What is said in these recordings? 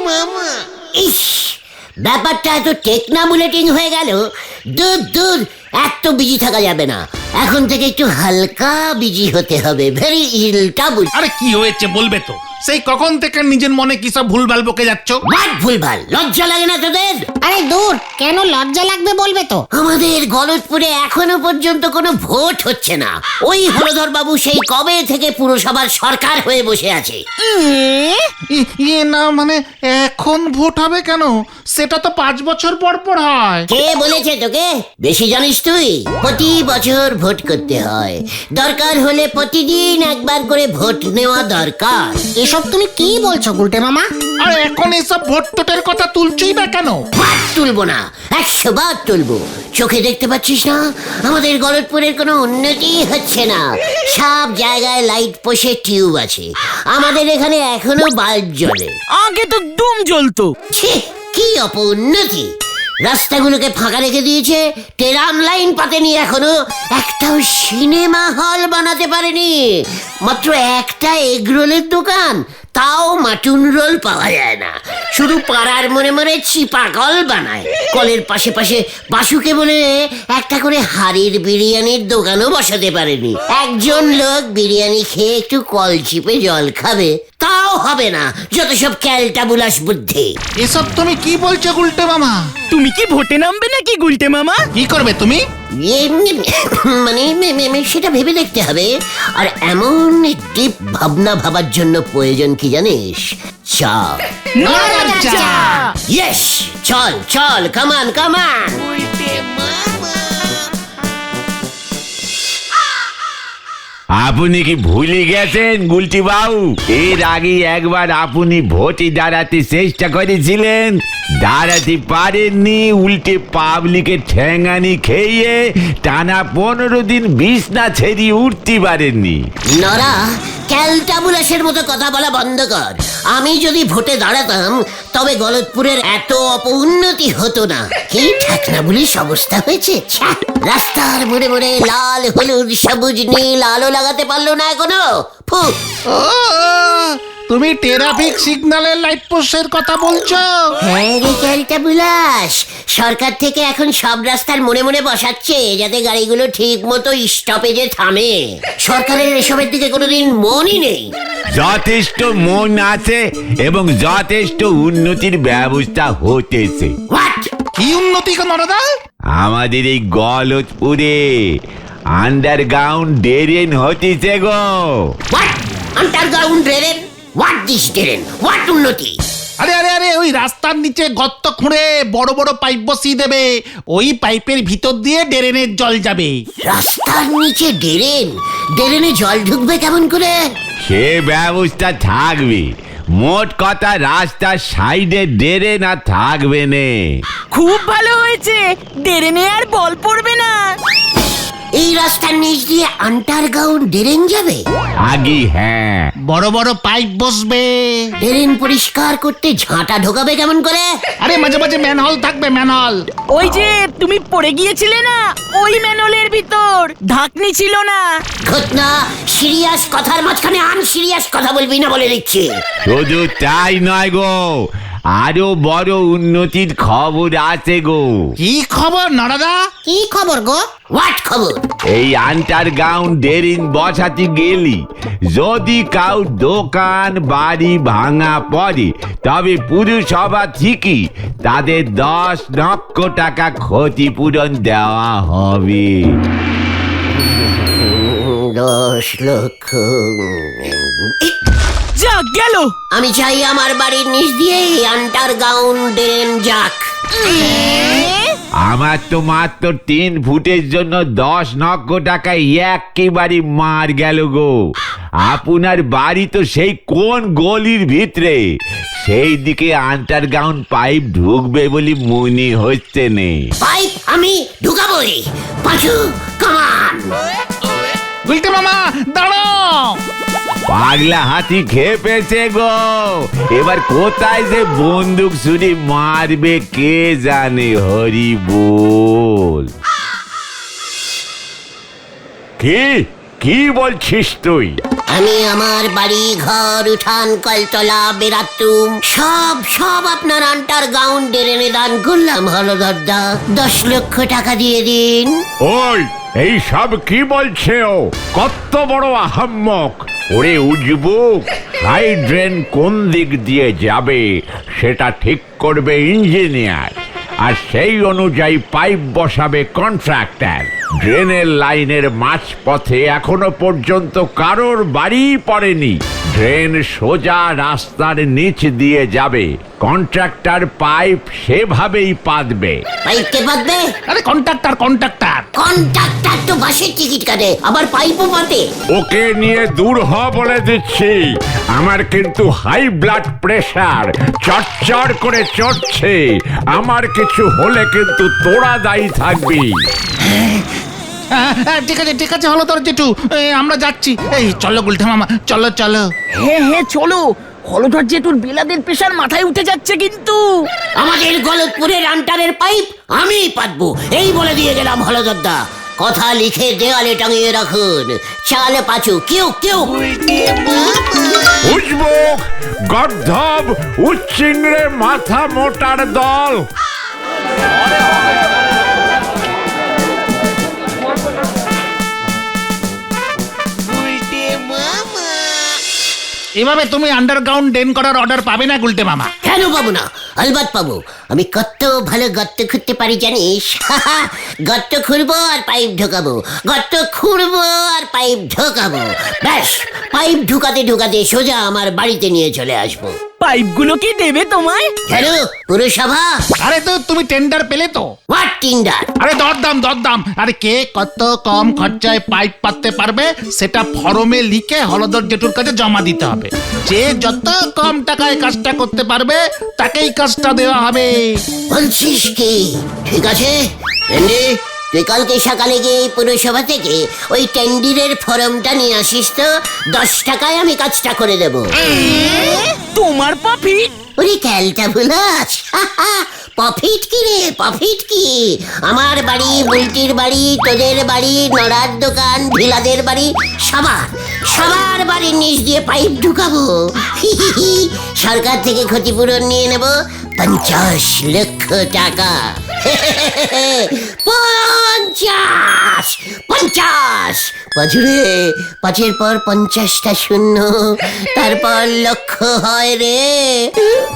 মামা। ইস, ব্যাপারটা এত টেকনামুলেটিং হয়ে গেল। দূর দূর, এত বিজি থাকা যাবে না। এখন থেকে একটু হালকা বিজি হতে হবে। Very irritable. আরে কি হয়েছে বলবে তো? সেই কখন থেকে নিজের মনে কি সব ভুলভাল বকে যাচ্ছ? বাট ভুলভাল, লজ্জা লাগে না তোদের? আরে দূর, কেন লজ্জা লাগবে বলবে তো? আমাদের গলতপুরে এখনো পর্যন্ত কোনো ভোট হচ্ছে না। ওই হলধর বাবু সেই কবে থেকে পুরসভার সরকার হয়ে বসে আছে। ইয়ে না মানে এখন ভোট হবে কেন? সেটা তো 5 বছর পর পর হয়। কে বলেছে তোকে? বেশি জানিস তুই? প্রতি বছর ভোট করতে হয়। দরকার হলে প্রতিদিন একবার করে ভোট নেওয়া দরকার। এসব তুমি কি বলছো গুলটে মামা? আর এখন এসব ভোট টোটের কথা তুলছই বা কেন? বাদ তুলবো না, 100 বার তুলবো। চোখে দেখতে পাচ্ছিস না আমাদের গলতপুরের কোনো উন্নতি হচ্ছে না। সব জায়গায় লাইট পোষে টিউব আছে, আমাদের এখানে এখনো বাল্ব জ্বলে। আগে তো ডুম জ্বলতো। ছি, কি অপউন্নতি! রাস্তাগুলোকে ফাঁকা রেখে দিয়েছে, টেরাম লাইন পাতেনি এখনো। একটাও সিনেমা হল বানাতে পারেনি। মাত্র একটা এগরোলের দোকান, তাও মাটুন রোল পাওয়া যায় না। শুধু পাড়ার মনে মনে চিপা কল বানায়। কলের পাশে পাশে বাসুকে বলে একটা করে হাড়ির বিরিয়ানির দোকানও বসাতে পারেনি। একজন লোক বিরিয়ানি খেয়ে একটু কল চিপে জল খাবে, তাও হবে না। যত সব ক্যালটাবুলাস বুদ্ধি। এসব তুমি কি বলছো গুলটে মামা? তুমি কি ভোটে নামবে নাকি গুলটে মামা? কি করবে তুমি? মানে সেটা ভেবে দেখতে হবে। আর এমন ডিপ ভাবনা ভাবার জন্য প্রয়োজন কি জানিস? চল। ইয়েস, চল চল, কামান কামান। আপনি কি ভুলে গেছেন গুলটি বাবু? এর আগে একবার আপনি ভোটে দাঁড়াতে চেষ্টা করেছিলেন, দাঁড়াতে পারেননি। উল্টে পাবলিকের ঠ্যাঙানি খেয়ে টানা 15 দিন বিছনা ছেড়ে উঠতে পারেননি। নরা, ক্যালটাবুলাসের মতো কথা বলা বন্ধ কর। আমি যদি ভোটে দাঁড়াতাম তবে গলতপুরের এত অপউন্নতি হতো না। কি ঠাকনা বলিস অবস্থা হয়েছে। ছ্যা! রাস্তার মোড়ে মোড়ে লাল হলুদ সবুজ নীল আলো লাগাতে পারলো না এখনো। ফু! ও, তুমি ট্রাফিক সিগন্যালের লাইট পোস্টের কথা বলছো? হ্যাঁ রে ক্যালটাবুলাস, সরকার থেকে এখন সব রাস্তার মোড়ে মোড়ে বসাচ্ছে যাতে গাড়িগুলো ঠিক মতো স্টপেজে থামে। সরকারের এসবের দিকে কোনোদিন মনই নেই। যথেষ্ট মন আছে এবং যথেষ্ট উন্নতির ব্যবস্থা হতেছে। হোয়াট? কি উন্নতি গো নরদা? আমাদের এই গলতপুরে আন্ডারগ্রাউন্ড ড্রেন হতেছে গো। What? Underground drain? What this drain? What উন্নতি? আরে আরে আরে, ওই রাস্তার নিচে গর্ত খুঁড়ে বড় বড় পাইপ বসিয়ে দেবে। ওই পাইপের ভিতর দিয়ে ড্রেনের জল যাবে। রাস্তার নিচে ড্রেন? ড্রেনে জল ঢুকবে কেমন করে? সে ব্যবস্থা থাকবে। মোট কথা রাস্তার সাইডে ড্রেন আর থাকবে নে। খুব ভালো হয়েছে, ড্রেনে আর বল পড়বে না। এই রাস্তার নিচ দিয়ে আন্ডারগ্রাউন্ড ড্রেন যাবে? আগে হ্যাঁ, বড় বড় পাইপ বসবে। ড্রেন পরিষ্কার করতে ঝাঁটা ঢোকাবে কেমন করে? আরে মাঝে মাঝে ম্যানহোল থাকবে, ম্যানহোল। ওই যে তুমি পড়ে গিয়েছিলে না, ওই ম্যানহোলের ভিতর ঢাকনি ছিল না। ঘটনা, সিরিয়াস কথার মাঝখানে আনসিরিয়াস কথা বলবি না বলে দিচ্ছি। শুধু তাই নয় গো, আরো বড় উন্নতির খবর আছে গো। কি খবর নরদা? কি খবর গো? হোয়াট খবর? এই আন্ডারগ্রাউন্ড ড্রেন বসাতে গেলি যদি কাউ দোকান বাড়ি ভাঙা পড়ে তবে পুরসভা থেকে তাদের 10 লক্ষ টাকা ক্ষতিপূরণ দেওয়া হবে। 10 লক্ষ? যা গেল। আমি চাই আমার বাড়ির নিচ দিয়ে আন্ডারগ্রাউন্ড ড্রেন যাক। আমার তো মাত্র 3 ফুটের জন্য 10 লক্ষ টাকা একেবারে মার গেল গো। আপনার বাড়ি তো সেই কোন গলির ভিতরে, সেই দিকে আন্ডারগ্রাউন্ড পাইপ ঢুকবে বলে মনে হচ্ছে নে। পাইপ আমি ঢুকাবই। পাঁচু, কামান। গুলটে মামা দাঁড়াও। পাগলা হাতি খেপেছে গো। এবার কোথায় যে বন্দুক ছুরি মারবে কে জানে। হরি বল। কি কি বলছিস তুই? আমি আমার বাড়ি ঘর উঠান কলতলা বেরাতুম সব আপনার আন্ডারগ্রাউন্ড ড্রেনে দান করলাম হলদরদা। 10 লক্ষ টাকা দিয়ে দিন। ওই এই সব কি বলছে ও? কত বড় আহাম্মক! ওরে উজবুক, হাই ড্রেন কোন দিক দিয়ে যাবে সেটা ঠিক করবে ইঞ্জিনিয়ার, আর সেই অনুযায়ী পাইপ বসাবে কন্ট্রাক্টর। ড্রেনের লাইনের মাঝপথে এখনো পর্যন্ত কারোর বাড়ি পড়েনি। ড্রেন সোজা রাস্তার নিচ দিয়ে যাবে, কন্ট্রাক্টর পাইপ সেভাবেই পাতবে। পাইপ কে পাতবে? আরে কন্ট্রাক্টর কন্ট্রাক্টর তো বাসের টিকিট কাটে, আবার পাইপও পাতে। ওকে নিয়ে দূর হ বলে দিচ্ছি। আমার কিন্তু হাই ব্লাড প্রেশার চটচড় করে চড়ছে। আমার কিছু হলে কিন্তু তোরা দায়ী থাকবি। ঠিক আছে হলদর জেঠু, আমরা যাচ্ছি। এই চলো গুলটে মামা, চলো। হ্যাঁ চলো। হলধর জেঠুর বেলাদের প্রেশার মাথায় উঠে যাচ্ছে কিন্তু। আমাদের গলতপুরের আন্টারের পাইপ আমি পাতবো, এই বলে দিয়ে গেলাম হলদরদা। কথা লিখে দেওয়ালে টাঙিয়ে রাখুন। চাল পাচু কেউ উজবুক, গর্ধব, উচ্চিংড়ে মাথা মোটার দল। এভাবে তুমি আন্ডারগ্রাউন্ড ড্রেন করার অর্ডার পাবে না গুলটে মামা। কেন পাবো না? আলবাত পাবো। আমি কত ভালো গর্ত খুঁড়তে পারি জানিস? গর্ত খুঁড়বো আর পাইপ ঢোকাবো, গর্ত খুঁড়বো আর পাইপ ঢোকাবো। ব্যাস, পাইপ ঢুকাতে সোজা আমার বাড়িতে নিয়ে চলে আসবো। পাইপগুলো কি দেবে তোমায়? কেন পুরসভা? আরে তো তুমি টেন্ডার পেলে তো? What tender? আরে দরদাম। আরে কে কত কম খরচায় পাইপ পাততে পারবে সেটা ফর্মে লিখে হলদর জেঠুর কাছে জমা দিতে হবে। যে যত কম টাকায় কাজটা করতে পারবে তাকেই কাজটা দেওয়া হবে। বলছিস কি? ঠিক আছে টেন্ডি, তুই কালকে সকালে গিয়ে পুরসভা থেকে ওই টেন্ডিরের ফর্মটা নিয়ে আসিস তো। 10 টাকায় আমি কাজটা করে দেবো। তোমার প্রফিট? ওরে ক্যালটা ভুলাস, প্রফিট কি রে? প্রফিট কি? আমার বাড়ি, বুলটির বাড়ি, তোদের বাড়ি, নড়ার দোকান, ঢিলাদের বাড়ি, সবার বাড়ির নিচ দিয়ে পাইপ ঢুকাবো। সরকার থেকে ক্ষতিপূরণ নিয়ে নেব 50 লক্ষ টাকা। 50 পাঁচুরে, 5-এর পর 50টা শূন্য, তারপর লক্ষ হয় রে।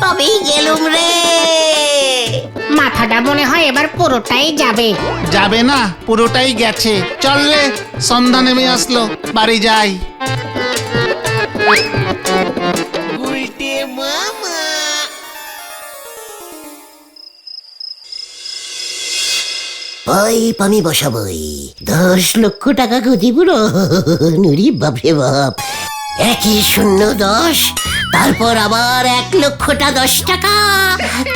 আমি গেলুম রে। মাথাটা মনে হয় এবার পুরোটাই যাবে। যাবে না, পুরোটাই গেছে। চল রে, সন্ধ্যা নেমে আসলো, বাড়ি যাই। পাইপ আমি বসাবই। 10 লক্ষ টাকা ক্ষতিপূরণ। নুরি বাপরে বাপ। 1-0-10, তারপর আবার 1 লক্ষটা 10 টাকা।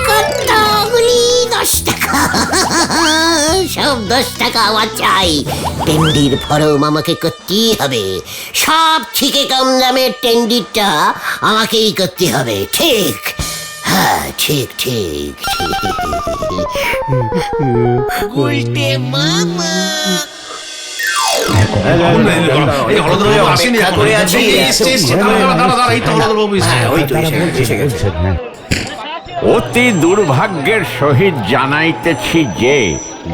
কতগুলি 10 টাকা? সব 10 টাকা আমার চাই। টেন্ডির ফর্ম আমাকে করতেই হবে। সব থেকে কম দামের টেন্ডিরটা আমাকেই করতে হবে। ঠিক? হ্যাঁ, ঠিক। অতি দুর্ভাগ্যের সহিত জানাইতেছি যে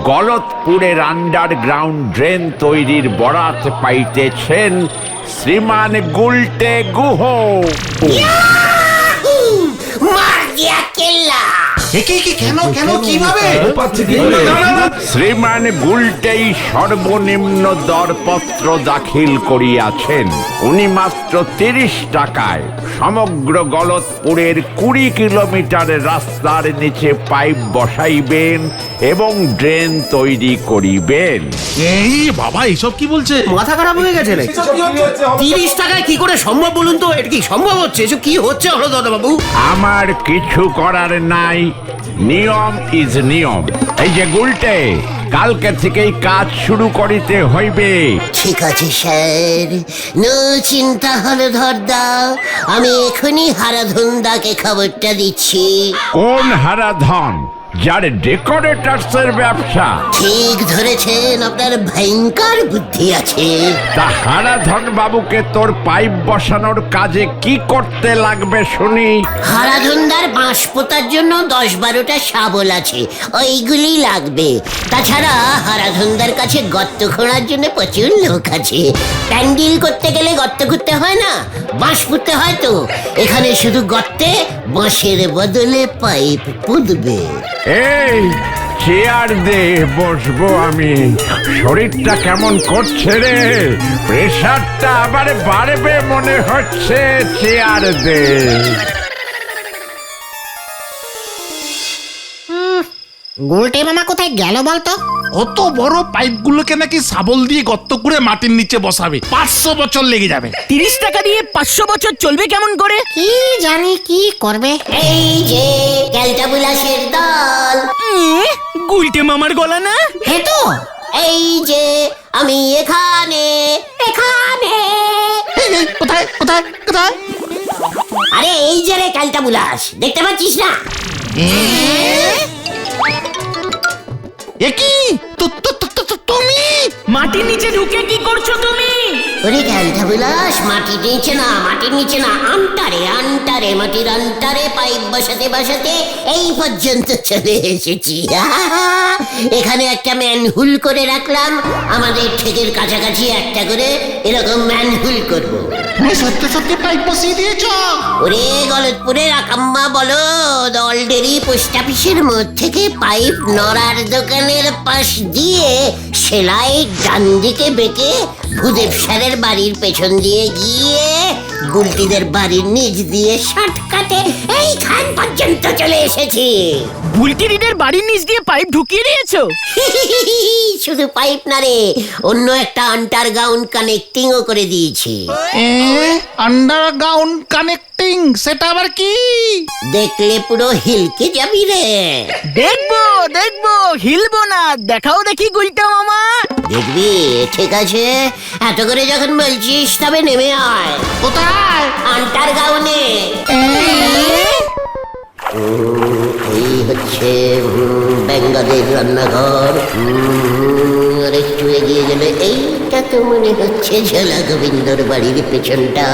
গলতপুরের আন্ডারগ্রাউন্ড ড্রেন তৈরির বরাত পাইতেছেন শ্রীমান গুলটে গুহ। মার দিয়া কেল্লা। কেন কিভাবে? শ্রীমান গুলটেই সর্বনিম্ন দরপত্র দাখিল করিয়াছেন। উনি মাত্র 30 টাকায় সমগ্র গলতপুরের 20 কিলোমিটার রাস্তার নিচে পাইপ বসাইবেন এবং ড্রেন তৈরি করিবেন। এই বাবা, এইসব কি বলছে? মাথা খারাপ হয়ে গেছে নাকি? 30 টাকায় কি করে সম্ভব বলুন তো? এটা কি সম্ভব হচ্ছে? এসব কি হচ্ছে হলদরদা বাবু? আমার কিছু করার নাই, নিয়ম ইজ নিয়ম। এই যে গুলটে, কালকে থেকেই কাজ শুরু করিতে হইবে। ঠিক আছে স্যার, নো চিন্তা হলধরদা। আমি এখনই হারাধনদাকে খবরটা দিচ্ছি। কোন হারাধন? যার ডেকোরেটরসের ব্যবসা। ঠিক ধরেছেন, আপনার ভয়ঙ্কর বুদ্ধি আছে। তা হারাধন বাবুকে তোর পাইপ বসানোর কাজে কি করতে লাগবে শুনি? হারাধনদার বাঁশ পোতার জন্য 10-12টা শাবল আছে, ওইগুলি লাগবে। তাছাড়া হারাধনদার কাছে গর্ত খোঁড়ার জন্য প্রচুর লোক আছে। প্যান্ডেল করতে গেলে গর্ত খুঁড়তে হয় না, বাঁশ পুঁততে হয়। তো এখানে শুধু গর্তে বাঁশের বদলে পাইপ পুঁতবে। এই চেয়ার দে, বসবো আমি। শরীরটা কেমন করছে রে, প্রেশারটা আবার বাড়বে মনে হচ্ছে। চেয়ার দে। গুলটে মামা কোথায় গেল বলতো? অত বড় পাইপগুলোকে নাকি শাবল দিয়ে গর্ত করে মাটির নিচে বসাবে, 500 বছর লেগে যাবে। 30 টাকা দিয়ে 500 বছর চলবে কেমন করে? কি জানি কি করবে। এই যে ক্যালটাবুলাসের দল, গুলটে মামার গলা না? হে তো এই যে আমি এখানে এখানে। এই, এই, কোথায় কোথায় কোথায়? আরে এই যে রে ক্যালটাবুলাস, দেখতে পাচ্ছিস না? এ কি তুমি? মাটির নিচে ঢুকে কি করছো তুমি? ওরে ক্যালটাবুলাস, মাটির নিচে না, মাটির নিচে না, আন্টারে আন্টারে, মাটির আন্টারে পাইপ বসাতে বসাতে এই পর্যন্ত চলে এসেছি। এখানে একটা ম্যানহুল করে রাখলাম, আমাদের ঠেকের কাছাকাছি একটা করে এরকম ম্যানহুল করব। তুমি সত্যি সত্যি পাইপ বসিয়ে দিয়েছ? ওরে গলতপুরের আকাম্মা বলো, দলডেরি পোস্ট অফিসের মধ্যে থেকে পাইপ নড়ার দোকানের পাশ দিয়ে সেলাই ডান দিকে বেঁকে ভূদেব স্যারের বাড়ির পেছন দিয়ে গিয়ে গুলটিদের বাড়ির নিচ দিয়ে শর্টকাটে এইখান পর্যন্ত চলে এসেছি। বুলটিরিদের বাড়ির নিচ দিয়ে পাইপ ঢুকিয়ে দিয়েছো? শুধু পাইপ না রে, অন্য একটা আন্ডারগ্রাউন্ড কানেক্টিংও করে দিয়েছি। আন্ডারগ্রাউন্ড কানেক্টিং, সেটা আবার কি? দেখলে পুরো হিলকে যাবি রে। দেখবো দেখবো, হিলবো না। দেখাও দেখি গুলটে মামা। দেখবি? ঠিক আছে, এত করে যখন বলছিস তবে নেমে আয়। কোথায়? আন্ডারগ্রাউন্ডে। এই হচ্ছে বেঙ্গলের রান্নাঘর। আর একটু এগিয়ে গেলে এইটা তো মনে হচ্ছে ঝোলা গোবিন্দর বাড়ির পেছনটা।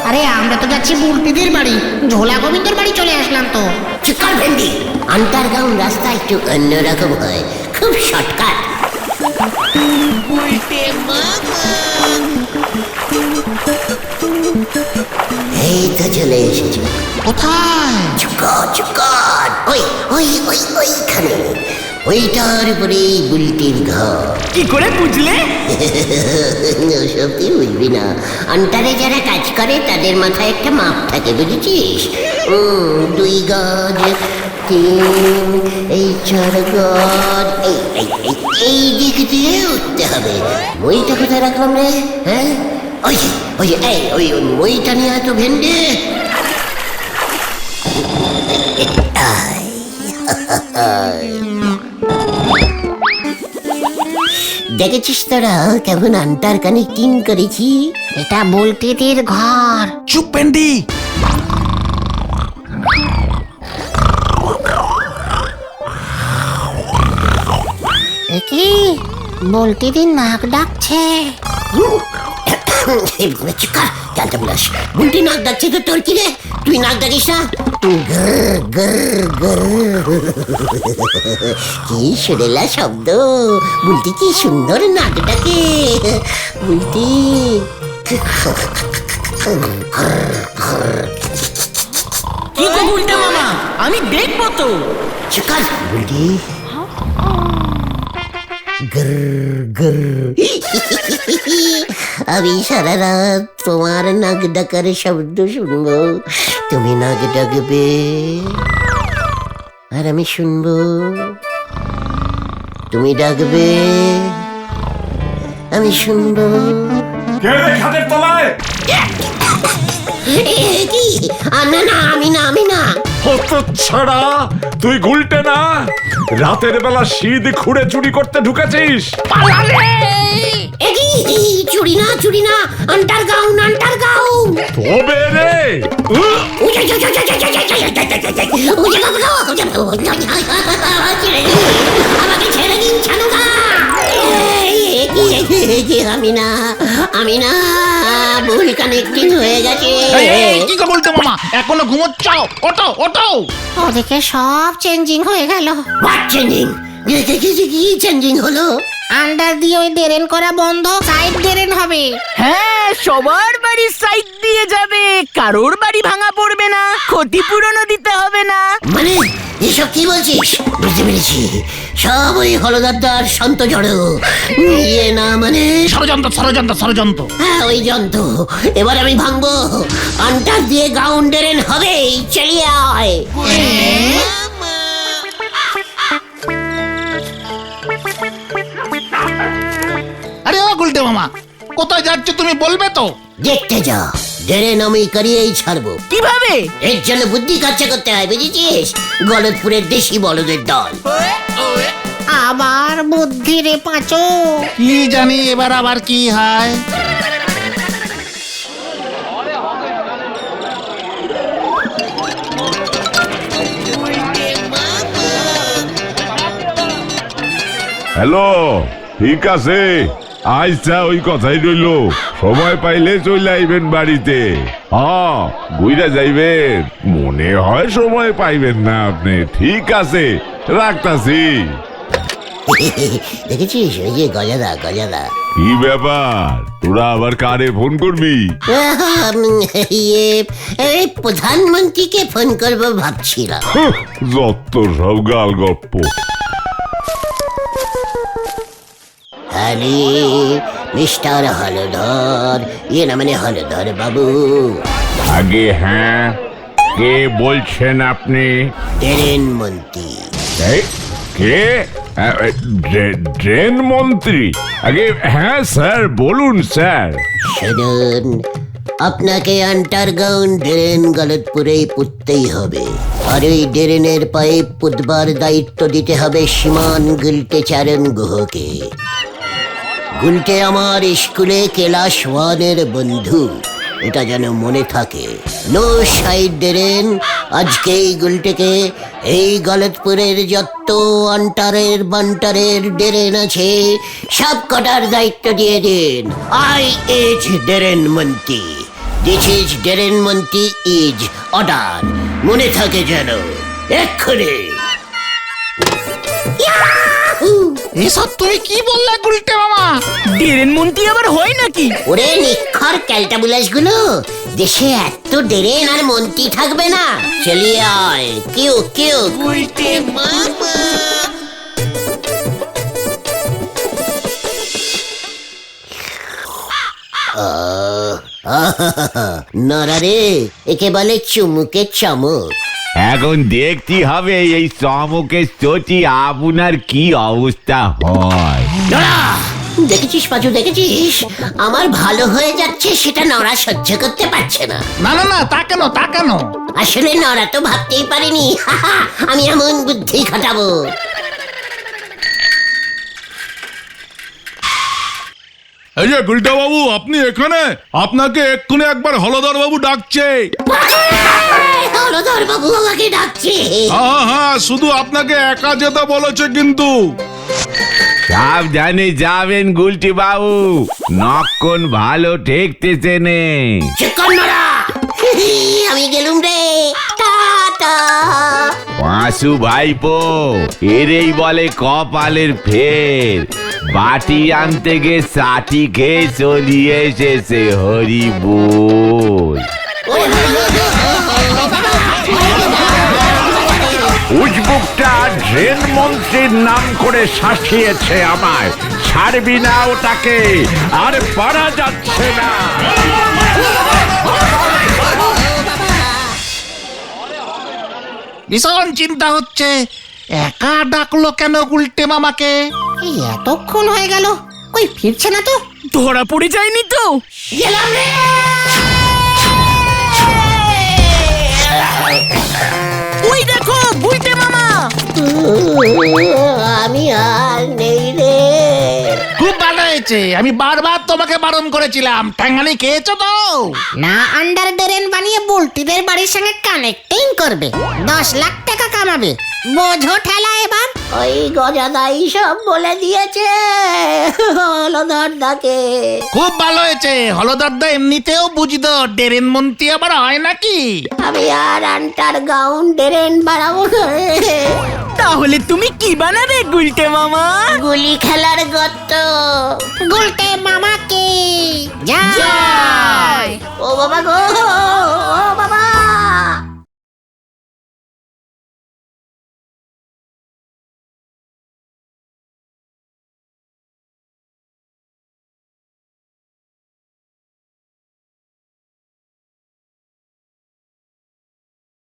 আরে আমরা তো যাচ্ছি বুলটিদের বাড়ি, ঝোলা গোবিন্দর বাড়ি চলে আসলাম তো। চিকার ভেন্ডি, আন্ডারগ্রাউন্ড রাস্তা একটু অন্যরকম হয়, খুব শর্টকাট। এই তো চলে এসেছে। কোথায়? চুকার ওই ওই ওই ওইখানে, ওইটার উপরে বুলটির ঘর। কি করে বুঝলে? ওসব তুই বুঝবি না, আন্টারে যারা কাজ করে তাদের মাথায় একটা মাপ থাকে, বুঝেছিস? 2 গজ, 3, এই 4 গজ, এই দিক দিয়ে উঠতে হবে। মইটা কোথায় রাখলাম রে? হ্যাঁ, ওই ওই ওই মইটা নিয়ে এত ভেন্ডে। দেখেছিস তোরা কেমন আন্টার কানেক্টিং করেছি? এটা বুলটিদের ঘর। চুপ পেন্ডি। কি বুলটিদের নাক ডাকছে। বুলটি নাক ডাকছে তো, তোর কি রে? তুই নাক ডাকিস না? কি সুরেলা শব্দ, বুলটি কি সুন্দর নাক ডাকে। বুলটি কি গো গুলটে মামা, আমি দেখবো তো। চিকার বুলটি। আমি সারা রাত তোমার নাক ডাকার শব্দ শুনবো, তুমি নাক ডাকবে আর আমি শুনবো, তুমি ডাকবে আমি শুনবো। কি? না না, আমি না, আমি না। ছাড়া তুই গুলটে না? রাতের বেলা শীত খুঁড়ে চুরি করতে ঢুকেছিস? এ কি? চুরি না চুরি না, আন্ডারগ্রাউন্ড আন্ডারগ্রাউন্ড। তবে রে আমাকে ছেড়ে দিন ছানুদা। আমি না ভুল কানেক্টিং হয়ে গেছে। কি গো বলতে মামা, এখনো ঘুমোচ্ছ? ওঠো ওঠো। ওদিকে সব চেঞ্জিং হয়ে গেল। What changing? কি চেঞ্জিং হলো? আন্ডার দিয়ে ওই ড্রেন করা বন্ধ, সাইড ড্রেন হবে। হ্যাঁ, সবার বাড়ির সাইড দিয়ে যাবে, কারোর বাড়ি ভাঙা পড়বে না, ক্ষতিপূরণও দিতে হবে না। মানে এসব কি বলছিস? বুঝতে পেরেছি, সব ওই হলদার সন্ত জড়ো। ইয়ে না মানে ষড়যন্ত্র। হ্যাঁ, ওই যন্ত্র। এবার আমি ভাঙবো, আন্টার দিয়ে গ্রাউন্ড ড্রেন হবে। চলিয়ে আয়। আরে ও গুলটে মামা, কোথায় যাচ্ছ তুমি বলবে তো? দেখতে যা, ড্রেন আমি করিয়েই ছাড়বো। কিভাবে? এর জন্য বুদ্ধি খরচা করতে হয়, বুঝেছিস? গলতপুরের দেশি বলদের দল। আবার বুদ্ধি রে পাঁচু। কি জানি এবার আবার কি হয়। হ্যালো, ঠিক আছে, আচ্ছা ওই কথাই রইলো। সময় পাইলে চলে আইবেন বাড়িতে। হ্যাঁ, ঘুরে যাইবেন। মনে হয় সময় পাইবেন না আপনি। ঠিক আছে, রাখতাছি। দেখেছিস ওই যে গজাদা? কি ব্যাপার, তোরা আবার কারে ফোন করবি? ইয়ে, এই প্রধানমন্ত্রীকে ফোন করবো ভাবছিলাম। যত সব গাল গপ্প। আরে মিস্টার হলধর, ইয়ে না মানে হলধর বাবু। আগে হ্যাঁ, কে বলছেন আপনি? ড্রেন মন্ত্রী। এই, কে? ড্রেন মন্ত্রী? আগে হ্যাঁ স্যার, বলুন স্যার। শুনুন, আপনাকে আন্ডারগ্রাউন্ড ড্রেন গলতপুরেই পুঁততেই হবে। আর ওই ড্রেনের পাইপ পুতবার দায়িত্ব দিতে হবে শ্রীমান গুলটে চারণ গুহকে। গুলটে আমার স্কুলে ক্লাস 1-এর বন্ধু, এটা যেন মনে থাকে। No side drain. আজকেই গুলটেকে এই গলতপুরের যত আন্টারের বান্টারের ড্রেন আছে সব কটার দায়িত্ব দিয়ে দিন। আই ইজ ড্রেন মন্ত্রী, দিস ইজ ড্রেন মন্ত্রী ইজ অর্ডার। মনে থাকে যেন। এক্ষুনি। এসব তুমি কি বললে গুলটে মামা? ড্রেন মন্ত্রী আবার হয় নাকি? ওরে নিক্ষর ক্যালটাবুলাস গুলো, দেশে এত ড্রেন আর মন্ত্রী থাকবে না। চলিয়ে আয়। কেউ কেউ নরারে, একে বলে চুমুকে চমক। এখন দেখতে হবে এই চমকের চটি আপনার কি অবস্থা হয়। নরা, দেখেছিস পাঁচু, দেখেছিস? আমার ভালো হয়ে যাচ্ছে সেটা নরা সহ্য করতে পারছে না। না, তা কেন? আসলে নরা তো ভাবতেই পারেনি আমি এমন বুদ্ধি খাটাবো। এই যে গুলটা বাবু, আপনি এখানে? আপনাকে এক্ষুনি একবার হলধর বাবু ডাকছে। হলধর বাবু আমাকে ডাকছে? হ্যাঁ, শুধু আপনাকে একা যেতে বলেছে কিন্তু। সাবধানে যাবেন গুলটি বাবু, নক্ষণ ভালো ঠেকতেছে নে। চিকন নরা, আমি গেলুম রে। টাটা। পাঁচু ভাইপো, এরেই বলে কপালের ফের। বাটি আনতে গে সাটি খেয়ে চলিয়ে এসেছে হরি বল। উজবুকটা ড্রেন মন্ত্রীর নাম করে শাসিয়েছে আমায়। ছাড়বি না ওটাকে, আর পারা যাচ্ছে না। ভীষণ চিন্তা হচ্ছে, একা ডাকলো কেন গুলটে মামাকে? এই এতক্ষণ হয়ে গেল, কই ফিরছে না তো। ধরা পড়ে যায়নি তো? গেলাম রে। ওই দেখো গুলটে মামা। আমি আর নেই রে। খুব ভালো হয়েছে? আমি বারবার তোমাকে বারণ করেছিলাম, ঠ্যাঙ্গানি খেয়েছো তো? না আন্ডার ড্রেন বানিয়ে বুলটিদের বাড়ির সঙ্গে কানেক্টিং করবে, 10 লাখ টাকা কামাবে। বোঝো ঠেলা এবার। ওই গজাদাই সব বলে দিয়েছে হলধর দাকে। খুব ভালো হয়েছে, হলদরদা এমনিতেও বুঝতো, ডেরেন মন্ত্রী আবার হয় নাকি? আমি আর আন্ডারগ্রাউন্ড ড্রেন বানাবো। তাহলে তুমি কি বানাবে গুলটে মামা? গুলি খেলার গর্ত। গুলটে মামাকে জয়। ও বাবা গো,